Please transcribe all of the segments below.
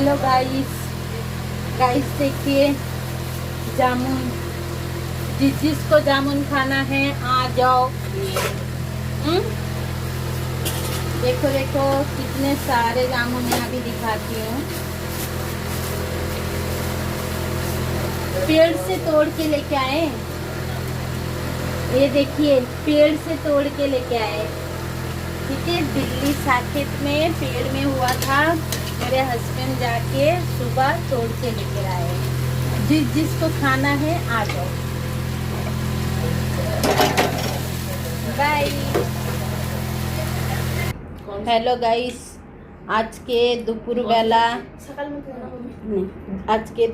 Hello guys. Guys देखिए जामुन, जिसको जामुन खाना है आ जाओ। देखो देखो कितने सारे जामुन है, अभी दिखाती हूँ। पेड़ से तोड़ के लेके आए, ये देखिए पेड़ से तोड़ के लेके आए। ठीक है, दिल्ली साकेत में पेड़ में हुआ था, मेरे हस्बैंड जाके सुबह तोड़ के लेकर आए। जिसको खाना है आ जाओ। बाय। हेलो गाइस, আজকে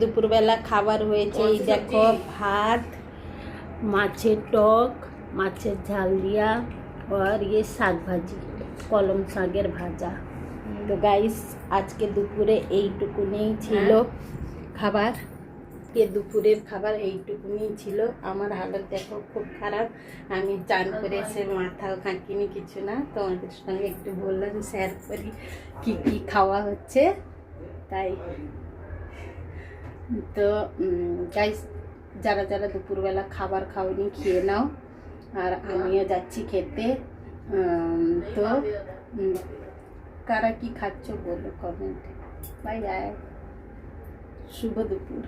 দুপুরবেলা খাবার হয়েছে। এই দেখো ভাত, মাছের টক, মাছের ঝাল দিয়া और ये শাক ভাজি, কলম শাকের ভাজা। তো গাইস আজকে দুপুরে এইটুকুনি ছিল খাবার। দুপুরের খাবার এইটুকুনি ছিল। আমার হালত দেখো খুব খারাপ। আমি চান করে এসে মাথাও খাঁকিনি কিছু না, তোমাদের সঙ্গে একটু বললাম শেয়ার করি কি কি খাওয়া হচ্ছে। তাই তো গাইস যারা যারা দুপুরবেলা খাবার খাওনি খেয়ে নাও, আর আমিও যাচ্ছি খেতে। তো কারা কি খাচ্ছ বলো কমেন্টে। বাই বাই, শুভ দুপুর।